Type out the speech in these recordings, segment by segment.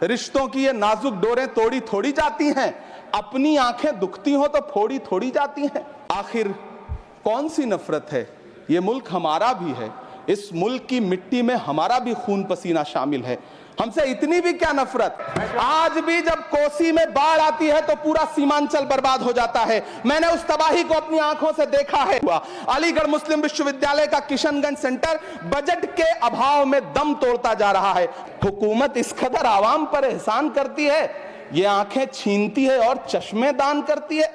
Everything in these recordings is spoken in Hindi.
रिश्तों की ये नाजुक डोरें तोड़ी थोड़ी जाती हैं, अपनी आंखें दुखती हो तो फोड़ी थोड़ी जाती हैं। आखिर कौन सी नफरत है? ये मुल्क हमारा भी है, इस मुल्क की मिट्टी में हमारा भी खून पसीना शामिल है। हमसे इतनी भी क्या नफरत? आज भी जब कोसी में बाढ़ आती है तो पूरा सीमांचल बर्बाद हो जाता है। मैंने उस तबाही को अपनी आंखों से देखा है। अलीगढ़ मुस्लिम विश्वविद्यालय का किशनगंज सेंटर बजट के अभाव में दम तोड़ता जा रहा है। हुकूमत इस कदर आवाम पर एहसान करती है, ये आंखें छीनती है और चश्मे दान करती है।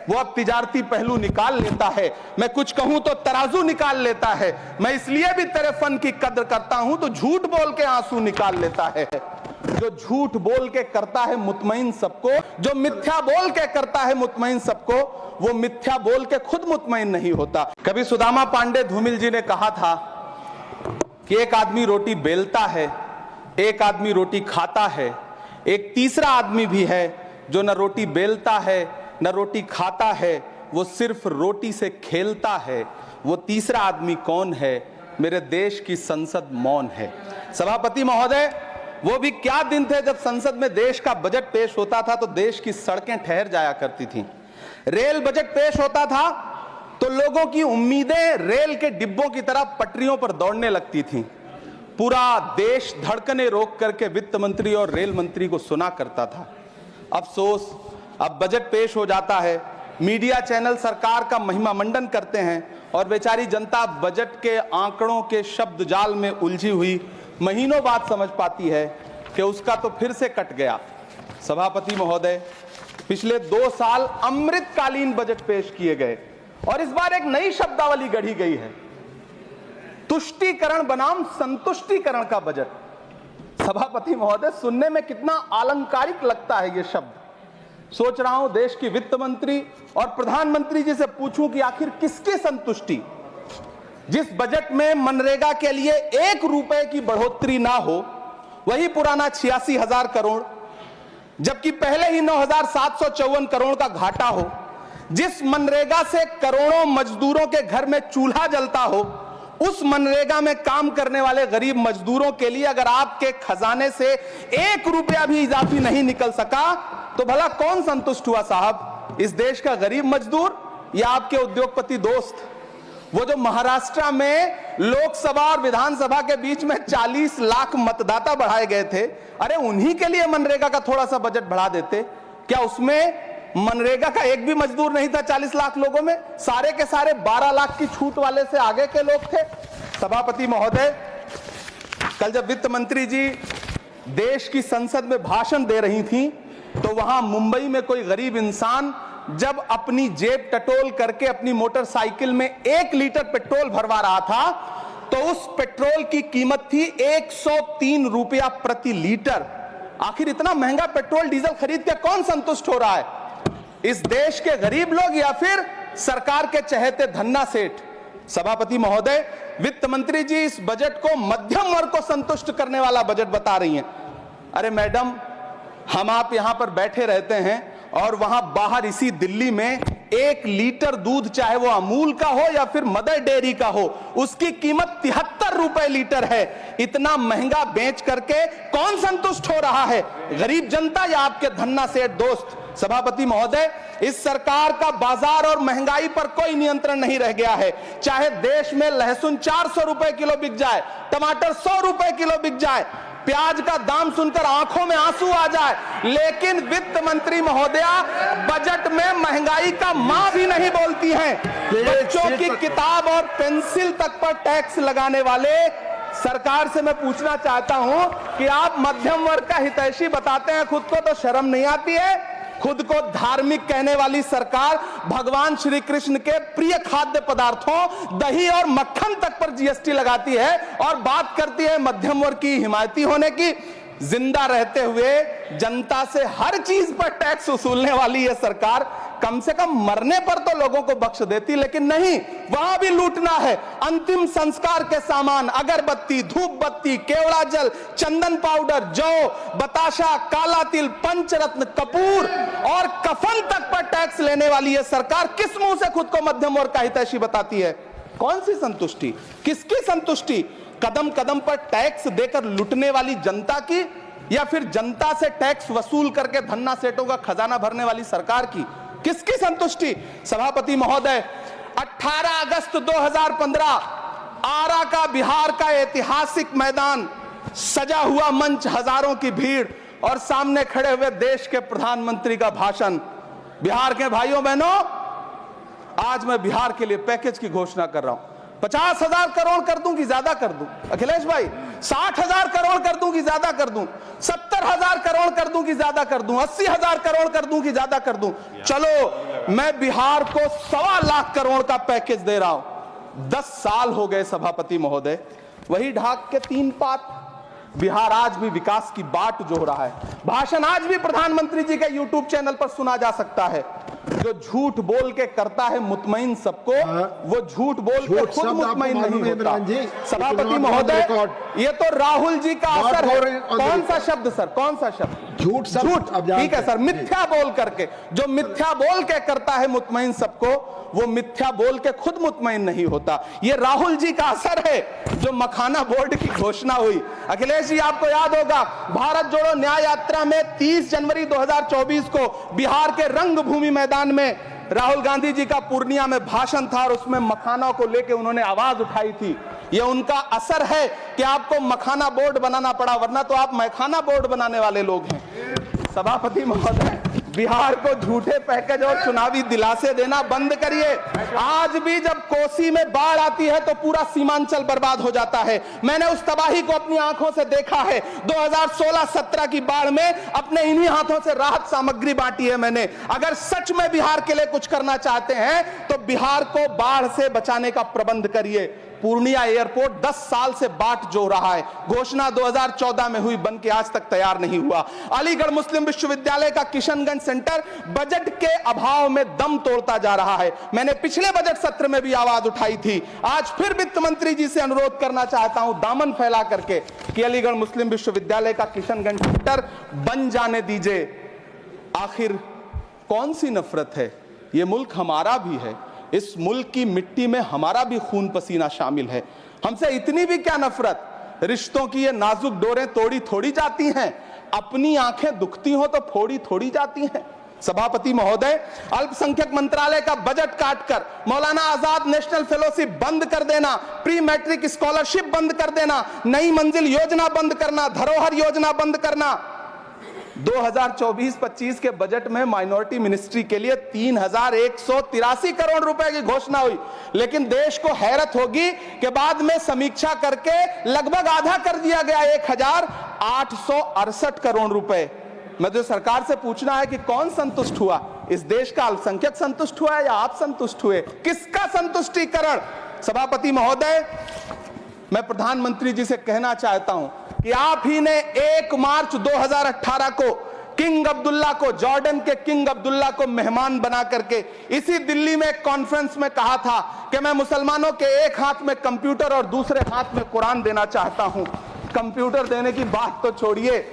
वो अब तिजारती पहलू निकाल लेता है, मैं कुछ कहूं तो तराजू निकाल लेता है। मैं इसलिए भी तेरे फन की कद्र करता हूं तो झूठ बोल के आंसू निकाल लेता है। जो झूठ बोल के करता है मुतमईन सबको, जो मिथ्या बोल के करता है मुतमईन सबको, वो मिथ्या बोल के खुद मुतमईन नहीं होता। कभी सुदामा पांडे धूमिल जी ने कहा था कि एक आदमी रोटी बेलता है, एक आदमी रोटी खाता है, एक तीसरा आदमी भी है जो न रोटी बेलता है न रोटी खाता है, वो सिर्फ रोटी से खेलता है। वो तीसरा आदमी कौन है? मेरे देश की संसद मौन है। सभापति महोदय, वो भी क्या दिन थे जब संसद में देश का बजट पेश होता था तो देश की सड़कें ठहर जाया करती थीं। रेल बजट पेश होता था तो लोगों की उम्मीदें रेल के डिब्बों की तरह पटरियों पर दौड़ने लगती थीं। पूरा देश धड़कने रोक करके वित्त मंत्री और रेल मंत्री को सुना करता था। अफसोस, अब बजट पेश हो जाता है, मीडिया चैनल सरकार का महिमा मंडन करते हैं और बेचारी जनता बजट के आंकड़ों के शब्द जाल में उलझी हुई महीनों बाद समझ पाती है कि उसका तो फिर से कट गया। सभापति महोदय, पिछले 2 साल अमृतकालीन बजट पेश किए गए और इस बार एक नई शब्दावली गढ़ी गई है, तुष्टीकरण बनाम संतुष्टीकरण का बजट। सभापति महोदय, सुनने में कितना अलंकारिक लगता है ये शब्द। सोच रहा हूं देश की वित्त मंत्री और प्रधानमंत्री जी से पूछूं कि आखिर किसकी संतुष्टि? जिस बजट में मनरेगा के लिए 1 रुपए की बढ़ोतरी ना हो, वही पुराना 86,000 करोड़, जबकि पहले ही 9,754 करोड़ का घाटा हो, जिस मनरेगा से करोड़ों मजदूरों के घर में चूल्हा जलता हो, उस मनरेगा में काम करने वाले गरीब मजदूरों के लिए अगर आपके खजाने से 1 रुपया भी इजाफी नहीं निकल सका तो भला कौन संतुष्ट हुआ साहब? इस देश का गरीब मजदूर या आपके उद्योगपति दोस्त? वो जो महाराष्ट्र में लोकसभा और विधानसभा के बीच में 40 लाख मतदाता बढ़ाए गए थे, अरे उन्हीं के लिए मनरेगा का थोड़ा सा बजट बढ़ा देते। क्या उसमें मनरेगा का एक भी मजदूर नहीं था 40 लाख लोगों में? सारे के सारे 12 लाख की छूट वाले से आगे के लोग थे। सभापति महोदय, कल जब वित्त मंत्री जी देश की संसद में भाषण दे रही थी तो वहां मुंबई में कोई गरीब इंसान जब अपनी जेब टटोल करके अपनी मोटरसाइकिल में 1 लीटर पेट्रोल भरवा रहा था तो उस पेट्रोल की कीमत थी 103 रुपया प्रति लीटर। आखिर इतना महंगा पेट्रोल डीजल खरीद के कौन संतुष्ट हो रहा है? इस देश के गरीब लोग या फिर सरकार के चहेते धन्ना सेठ? सभापति महोदय, वित्त मंत्री जी इस बजट को मध्यम वर्ग को संतुष्ट करने वाला बजट बता रही हैं। अरे मैडम, हम आप यहां पर बैठे रहते हैं और वहां बाहर इसी दिल्ली में 1 लीटर दूध, चाहे वो अमूल का हो या फिर मदर डेयरी का हो, उसकी कीमत 73 रुपए लीटर है। इतना महंगा बेच करके कौन संतुष्ट हो रहा है? गरीब जनता या आपके धन्ना सेठ दोस्त? सभापति महोदय, इस सरकार का बाजार और महंगाई पर कोई नियंत्रण नहीं रह गया है। चाहे देश में लहसुन 400 रुपए किलो बिक जाए, टमाटर 100 रुपए किलो बिक जाए, प्याज का दाम सुनकर आंखों में आंसू आ जाए, लेकिन वित्त मंत्री महोदया बजट में महंगाई का मां भी नहीं बोलती हैं। बच्चों की किताब और पेंसिल तक पर टैक्स लगाने वाले सरकार से मैं पूछना चाहता हूं कि आप मध्यम वर्ग का हितैषी बताते हैं, खुद को तो शर्म नहीं आती है? खुद को धार्मिक कहने वाली सरकार भगवान श्री कृष्ण के प्रिय खाद्य पदार्थों दही और मक्खन तक पर जीएसटी लगाती है और बात करती है मध्यम वर्ग की हिमायती होने की। जिंदा रहते हुए जनता से हर चीज पर टैक्स वसूलने वाली यह सरकार कम से कम मरने पर तो लोगों को बख्श देती, लेकिन नहीं, वहां भी लूटना है। अंतिम संस्कार के सामान, अगरबत्ती, धूप बत्ती, केवड़ा जल, चंदन पाउडर, जौ, बताशा, काला तिल, पंचरत्न, कपूर और कफन तक पर टैक्स लेने वाली यह सरकार किस मुंह से खुद को मध्यम वर्ग का हितैषी बताती है? कौन सी संतुष्टि? किसकी संतुष्टि? कदम कदम पर टैक्स देकर लूटने वाली जनता की या फिर जनता से टैक्स वसूल करके धन्ना सेठों का खजाना भरने वाली सरकार की? किसकी संतुष्टि? सभापति महोदय, 18 अगस्त 2015 आरा का बिहार का ऐतिहासिक मैदान, सजा हुआ मंच, हजारों की भीड़ और सामने खड़े हुए देश के प्रधानमंत्री का भाषण। बिहार के भाइयों बहनों, आज मैं बिहार के लिए पैकेज की घोषणा कर रहा हूं। 50,000 करोड़ कर दूं कि ज्यादा कर दूं? अखिलेश भाई, 60,000 करोड़ कर दूं कि ज्यादा कर दूं? 70,000 करोड़ कर दूं कि ज्यादा कर दूं? 80,000 करोड़ कर दूं कि ज्यादा कर दूं? चलो, मैं बिहार को 1.25 लाख करोड़ का पैकेज दे रहा हूं। 10 साल हो गए सभापति महोदय, वही ढाक के 3 पात। बिहार आज भी विकास की बाट जोह रहा है। भाषण आज भी प्रधानमंत्री जी के यूट्यूब चैनल पर सुना जा सकता है। जो झूठ बोल के करता है मुतमईन सबको, वो झूठ बोल के खुद मुतमईन नहीं होता। सभापति महोदय, ये तो राहुल जी का असर है। कौन सा शब्द सर, कौन सा शब्द? झूठ। ठीक है सर, मिथ्या बोल करके, जो मिथ्या बोल के करता है मुतमईन सबको, वो मिथ्या बोल के खुद मुतमईन नहीं होता। ये राहुल जी का असर है। जो मखाना बोर्ड की घोषणा हुई, अखिलेश जी आपको याद होगा, भारत जोड़ो न्याय यात्रा में 30 जनवरी 2024 को बिहार के रंगभूमि मैदान में राहुल गांधी जी का पूर्णिया में भाषण था और उसमें मखाना को लेकर उन्होंने आवाज उठाई थी। ये उनका असर है कि आपको मखाना बोर्ड बनाना पड़ा, वरना तो आप मैखाना बोर्ड बनाने वाले लोग हैं। सभापति महोदय, बिहार को झूठे पैकेज और चुनावी दिलासे देना बंद करिए। आज भी जब कोसी में बाढ़ आती है तो पूरा सीमांचल बर्बाद हो जाता है। मैंने उस तबाही को अपनी आंखों से देखा है। 2016-17 की बाढ़ में अपने इन्हीं हाथों से राहत सामग्री बांटी है मैंने। अगर सच में बिहार के लिए कुछ करना चाहते हैं तो बिहार को बाढ़ से बचाने का प्रबंध करिए। पूर्णिया एयरपोर्ट 10 साल से बाट जो रहा है, घोषणा 2014 में हुई, बन के आज तक तैयार नहीं हुआ। अलीगढ़ मुस्लिम विश्वविद्यालय का किशनगंज सेंटर बजट के अभाव में दम तोड़ता जा रहा है। मैंने पिछले बजट सत्र में भी आवाज उठाई थी। आज फिर वित्त मंत्री जी से अनुरोध करना चाहता हूं, दामन फैला करके, कि अलीगढ़ मुस्लिम विश्वविद्यालय का किशनगंज सेंटर बन जाने दीजिए। आखिर कौन सी नफरत है? यह मुल्क हमारा भी है। इस मुल्क की मिट्टी में हमारा भी खून पसीना शामिल है। हमसे इतनी भी क्या नफरत? रिश्तों की ये नाजुक डोरें तोड़ी थोड़ी जाती हैं। अपनी आंखें दुखती हो तो फोड़ी थोड़ी जाती हैं। सभापति महोदय, अल्पसंख्यक मंत्रालय का बजट काटकर मौलाना आजाद नेशनल फेलोशिप बंद कर देना, प्री मैट्रिक स्कॉलरशिप बंद कर देना, नई मंजिल योजना बंद करना, धरोहर योजना बंद करना। 2024-25 के बजट में माइनॉरिटी मिनिस्ट्री के लिए 3,183 करोड़ रुपए की घोषणा हुई, लेकिन देश को हैरत होगी कि बाद में समीक्षा करके लगभग आधा कर दिया गया, 1,868 करोड़ रुपए। मैं तो सरकार से पूछना है कि कौन संतुष्ट हुआ? इस देश का अल्पसंख्यक संतुष्ट हुआ या आप संतुष्ट हुए? किसका संतुष्टीकरण? सभापति महोदय, मैं प्रधानमंत्री जी से कहना चाहता हूं कि आप ही ने 1 मार्च 2018 को किंग अब्दुल्ला को, जॉर्डन के किंग अब्दुल्ला को मेहमान बना करके इसी दिल्ली में एक कॉन्फ्रेंस में कहा था कि मैं मुसलमानों के एक हाथ में कंप्यूटर और दूसरे हाथ में कुरान देना चाहता हूं। कंप्यूटर देने की बात तो छोड़िए,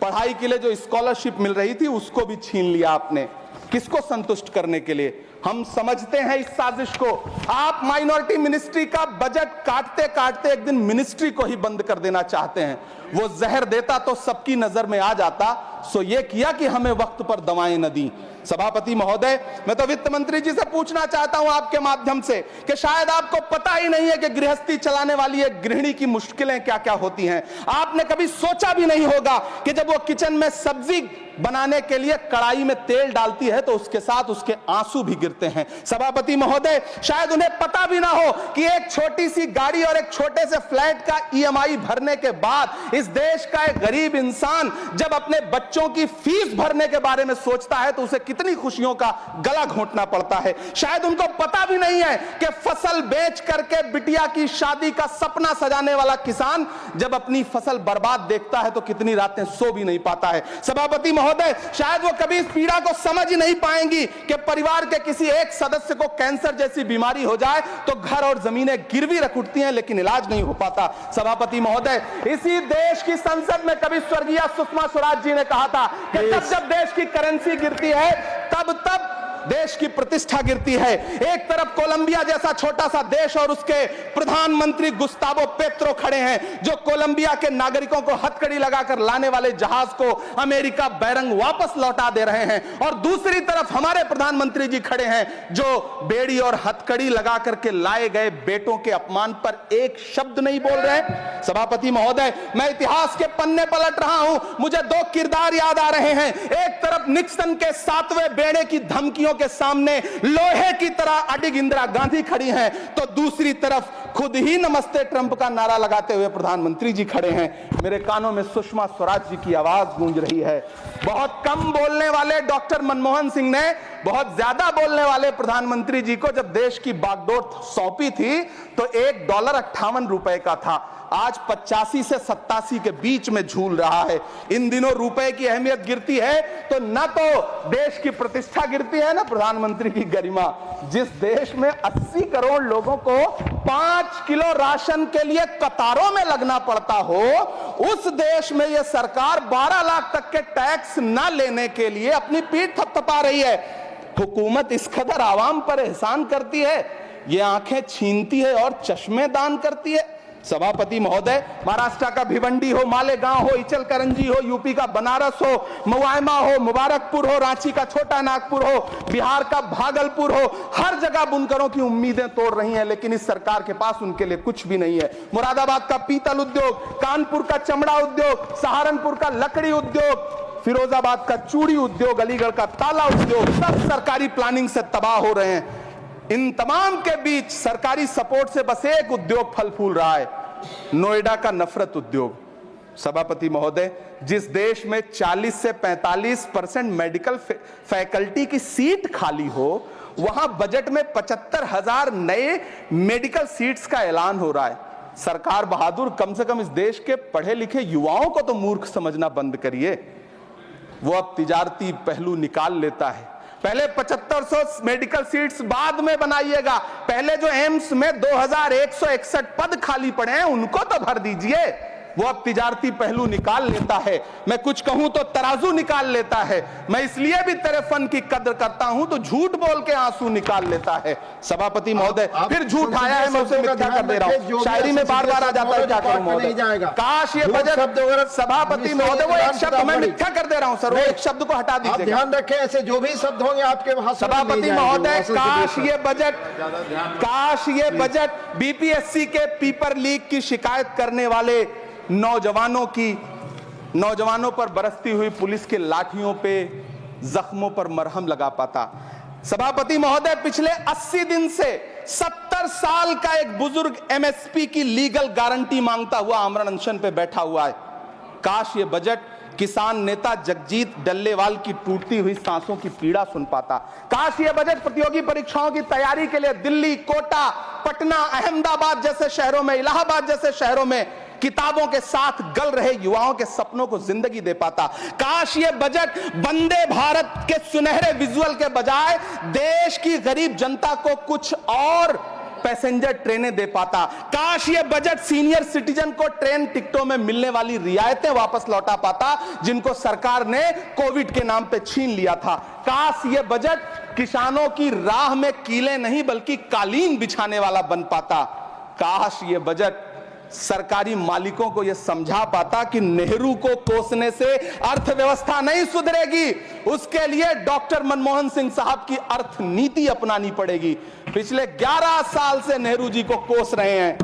पढ़ाई के लिए जो स्कॉलरशिप मिल रही थी उसको भी छीन लिया आपने। किसको संतुष्ट करने के लिए? हम समझते हैं इस साजिश को। आप माइनॉरिटी मिनिस्ट्री का बजट काटते काटते एक दिन मिनिस्ट्री को ही बंद कर देना चाहते हैं। वो जहर देता तो सबकी नजर में आ जाता, सो ये किया कि हमें वक्त पर दवाएं न दी। सभापति महोदय, मैं तो वित्त मंत्री जी से पूछना चाहता हूं आपके माध्यम से कि शायद आपको पता ही नहीं है कि गृहस्थी चलाने वाली एक गृहिणी की मुश्किलें क्या क्या होती हैं। आपने कभी सोचा भी नहीं होगा कि जब वो किचन में सब्जी बनाने के लिए कढ़ाई में तेल डालती है तो उसके साथ उसके आंसू भी गिरते हैं। सभापति महोदय, शायद उन्हें पता भी ना हो कि एक छोटी सी गाड़ी और एक छोटे से फ्लैट का EMI भरने के बाद इस देश का एक गरीब इंसान जब अपने बच्चों की फीस भरने के बारे में सोचता है तो उसे कितनी खुशियों का गला घोंटना पड़ता है। शायद उनको पता भी नहीं है कि फसल बेच करके बिटिया की शादी का सपना सजाने वाला किसान जब अपनी फसल बर्बाद देखता है तो कितनी रातें सो भी नहीं पाता है। सभापति महोदय, शायद वो कभी इस पीड़ा को समझ ही नहीं पाएंगी कि परिवार के किसी एक सदस्य को कैंसर जैसी बीमारी हो जाए तो घर और जमीनें गिरवी रख उठती हैं लेकिन इलाज नहीं हो पाता। सभापति महोदय, इसी देश की संसद में कभी स्वर्गीय सुषमा स्वराज जी ने कहा था कि तब जब देश की करेंसी गिरती है तब देश की प्रतिष्ठा गिरती है। एक तरफ कोलंबिया जैसा छोटा सा देश और उसके प्रधानमंत्री गुस्तावो पेत्रो खड़े हैं, जो कोलंबिया के नागरिकों को हथकड़ी लगाकर लाने वाले जहाज को अमेरिका बैरंग वापस लौटा दे रहे हैं, और दूसरी तरफ हमारे प्रधानमंत्री जी खड़े हैं जो बेड़ी और हथकड़ी लगा करके लाए गए बेटों के अपमान पर एक शब्द नहीं बोल रहे। सभापति महोदय, मैं इतिहास के पन्ने पलट रहा हूं, मुझे दो किरदार याद आ रहे हैं। एक तरफ निक्सन के 7वें बेड़े की धमकियों के सामने लोहे की तरह अडिग इंदिरा गांधी खड़ी हैं, तो दूसरी तरफ खुद ही नमस्ते ट्रंप का नारा लगाते हुए प्रधानमंत्री जी खड़े हैं। मेरे कानों में सुषमा स्वराज जी की आवाज गूंज रही है। बहुत कम बोलने वाले डॉक्टर मनमोहन सिंह ने बहुत ज्यादा बोलने वाले प्रधानमंत्री जी को जब देश की बागडोर सौंपी थी तो $1.58 का था, आज 85 से 87 के बीच में झूल रहा है। इन दिनों रुपए की अहमियत गिरती है तो न तो देश की प्रतिष्ठा गिरती है, ना प्रधानमंत्री की गरिमा। जिस देश में 80 करोड़ लोगों को 5 किलो राशन के लिए कतारों में लगना पड़ता हो, उस देश में यह सरकार 12 लाख तक के टैक्स न लेने के लिए अपनी पीठ थपथपा रही है। हुकूमत इस कदर आवाम पर एहसान करती है, ये आंखें छीनती है और चश्मे दान करती है। सभापति महोदय, महाराष्ट्र का भिवंडी हो, मालेगांव हो, इचल करंजी हो, यूपी का बनारस हो, मुआयमा हो, मुबारकपुर हो, रांची का छोटा नागपुर हो, बिहार का भागलपुर हो, हर जगह बुनकरों की उम्मीदें तोड़ रही हैं, लेकिन इस सरकार के पास उनके लिए कुछ भी नहीं है। मुरादाबाद का पीतल उद्योग, कानपुर का चमड़ा उद्योग, सहारनपुर का लकड़ी उद्योग, फिरोजाबाद का चूड़ी उद्योग, अलीगढ़ का ताला उद्योग, सब सरकारी प्लानिंग से तबाह हो रहे हैं। इन तमाम के बीच सरकारी सपोर्ट से बस एक उद्योग फल फूल रहा है, नोएडा का नफरत उद्योग। सभापति महोदय, जिस देश में 40 से 45% मेडिकल फैकल्टी की सीट खाली हो, वहां बजट में 75,000 नए मेडिकल सीट्स का ऐलान हो रहा है। सरकार बहादुर, कम से कम इस देश के पढ़े लिखे युवाओं को तो मूर्ख समझना बंद करिए। वो अब तिजारती पहलू निकाल लेता है। पहले 7500 मेडिकल सीट्स बाद में बनाइएगा, पहले जो एम्स में 2161 पद खाली पड़े हैं उनको तो भर दीजिए। वो अब तिजारती पहलू निकाल लेता है, मैं कुछ कहूं तो तराजू निकाल लेता है। मैं इसलिए भी तेरे फन की कद्र करता हूं तो झूठ बोल के आंसू निकाल लेता है। सभापति महोदय, फिर झूठ आया है, मैं उसे मिथ्या कर दे रहा हूं। शायरी में बार बार आ जाता है, क्या करूं महोदय। काश ये बजट, सभापति महोदय, वो एक शब्द मैं मिथ्या कर दे रहा हूं सर, वो एक शब्द को हटा दीजिए। ध्यान रखें, ऐसे जो भी शब्द होंगे आपके वहां। सभापति महोदय, काश ये बजट बीपीएससी के पेपर लीक की शिकायत करने वाले नौजवानों पर बरसती हुई पुलिस के लाठियों पे, जख्मों पर मरहम लगा पाता। सभापति महोदय, पिछले 80 दिन से 70 साल का एक बुजुर्ग एमएसपी की लीगल गारंटी मांगता हुआ आमरण अनशन पे बैठा हुआ है। काश ये बजट किसान नेता जगजीत डल्लेवाल की टूटती हुई सांसों की पीड़ा सुन पाता। काश ये बजट प्रतियोगी परीक्षाओं की तैयारी के लिए दिल्ली, कोटा, पटना, अहमदाबाद जैसे शहरों में, इलाहाबाद जैसे शहरों में किताबों के साथ गल रहे युवाओं के सपनों को जिंदगी दे पाता। काश ये बजट वंदे भारत के सुनहरे विजुअल के बजाय देश की गरीब जनता को कुछ और पैसेंजर ट्रेनें दे पाता। काश ये बजट सीनियर सिटीजन को ट्रेन टिकटों में मिलने वाली रियायतें वापस लौटा पाता, जिनको सरकार ने कोविड के नाम पे छीन लिया था। काश ये बजट किसानों की राह में कीले नहीं बल्कि कालीन बिछाने वाला बन पाता। काश ये बजट सरकारी मालिकों को यह समझा पाता कि नेहरू को कोसने से अर्थव्यवस्था नहीं सुधरेगी, उसके लिए डॉक्टर मनमोहन सिंह साहब की अर्थ नीति अपनानी पड़ेगी। पिछले 11 साल से नेहरू जी को कोस रहे हैं,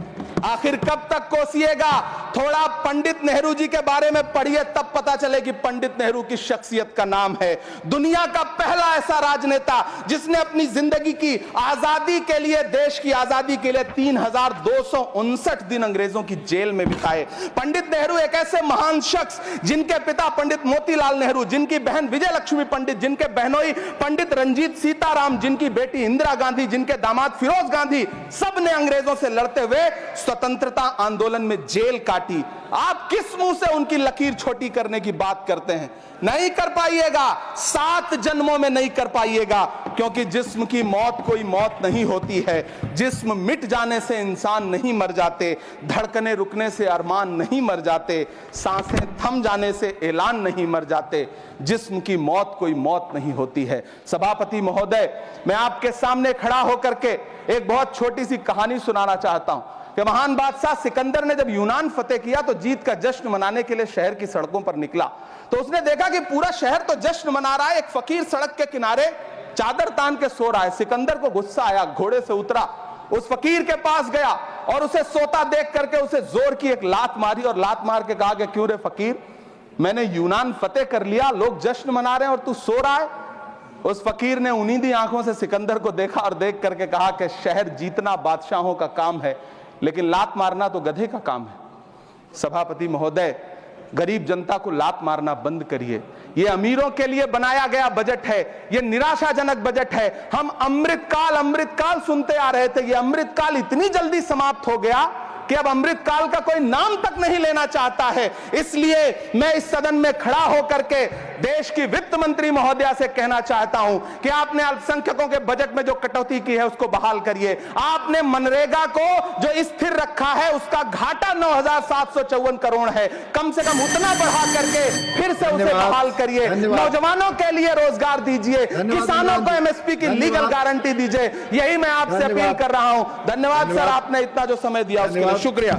आखिर कब तक कोसिएगा। थोड़ा पंडित नेहरू जी के बारे में पढ़िए, तब पता चले कि पंडित नेहरू की शख्सियत का नाम है। दुनिया का पहला ऐसा राजनेता जिसने अपनी जिंदगी की आजादी के लिए, देश की आजादी के लिए 3259 दिन अंग्रेजों की जेल में बिताए। पंडित नेहरू एक ऐसे महान शख्स जिनके पिता पंडित मोतीलाल नेहरू, जिनकी बहन विजय लक्ष्मी पंडित, जिनके बहनोई पंडित रंजीत सीताराम, जिनकी बेटी इंदिरा गांधी, जिनके दामाद फिरोज गांधी, सब ने अंग्रेजों से लड़ते हुए स्वतंत्रता आंदोलन में जेल काटी, आप किस मुंह से उनकी लकीर छोटी करने की बात करते हैं? नहीं कर पाइएगा, 7 जन्मों में नहीं कर पाइएगा, क्योंकि जिस्म की मौत कोई मौत नहीं होती है। जिस्म मिट जाने से इंसान नहीं मर जाते, धड़कने रुकने से अरमान नहीं मर जाते, सांसें थम जाने से ऐलान नहीं मर जाते। जिस्म की मौत कोई मौत नहीं होती है। सभापति महोदय, मैं आपके सामने खड़ा होकर के एक बहुत छोटी सी कहानी सुनाना चाहता हूं कि महान बादशाह सिकंदर ने जब यूनान फतेह किया तो जीत का जश्न मनाने के लिए शहर की सड़कों पर निकला। तो उसने देखा कि पूरा शहर तो जश्न मना रहा है, एक फकीर सड़क के किनारे चादर तान के सो रहा है। सिकंदर को गुस्सा आया, घोड़े से उतरा, उस फकीर के पास गया और उसे सोता देख करके उसे जोर की एक लात मारी और लात मार के कहा कि क्यों रे फकीर, मैंने यूनान फतेह कर लिया, लोग जश्न मना रहे हैं और तू सो रहा है। उस फकीर ने उन्नीदी आंखों से सिकंदर को देखा और देख करके कहा कि शहर जीतना बादशाहों का काम है, लेकिन लात मारना तो गधे का काम है। सभापति महोदय, गरीब जनता को लात मारना बंद करिए। ये अमीरों के लिए बनाया गया बजट है, ये निराशाजनक बजट है। हम अमृतकाल सुनते आ रहे थे, ये अमृतकाल इतनी जल्दी समाप्त हो गया कि अब अमृतकाल का कोई नाम तक नहीं लेना चाहता है। इसलिए मैं इस सदन में खड़ा होकर के देश की वित्त मंत्री महोदया से कहना चाहता हूं कि आपने अल्पसंख्यकों के बजट में जो कटौती की है उसको बहाल करिए। आपने मनरेगा को जो स्थिर रखा है उसका घाटा 9,754 करोड़ है, कम से कम उतना बढ़ा करके फिर से उसे बहाल करिए। नौजवानों के लिए रोजगार दीजिए, किसानों को एमएसपी की लीगल गारंटी दीजिए। यही मैं आपसे अपील कर रहा हूं। धन्यवाद सर, आपने इतना जो समय दिया उसके लिए शुक्रिया।